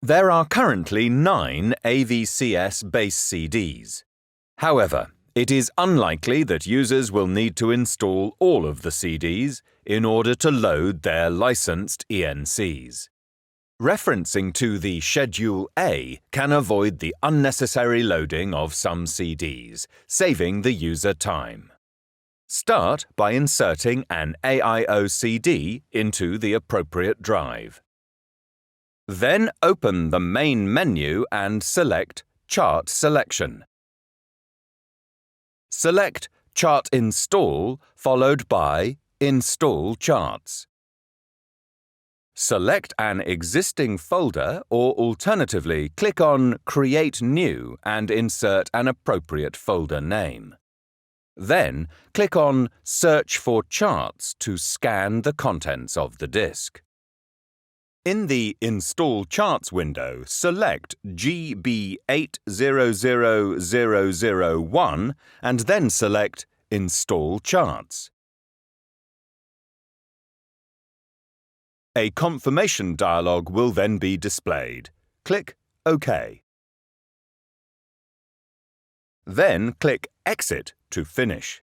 There are currently 9 AVCS base CDs. However, it is unlikely that users will need to install all of the CDs in order to load their licensed ENCs. Referencing to the Schedule A can avoid the unnecessary loading of some CDs, saving the user time. Start by inserting an AIO CD into the appropriate drive. Then open the main menu and select Chart Selection. Select Chart Install followed by Install Charts. Select an existing folder or alternatively click on Create New and insert an appropriate folder name. Then click on Search for Charts to scan the contents of the disk. In the Install Charts window, select GB800001 and then select Install Charts. A confirmation dialog will then be displayed. Click OK. Then click Exit to finish.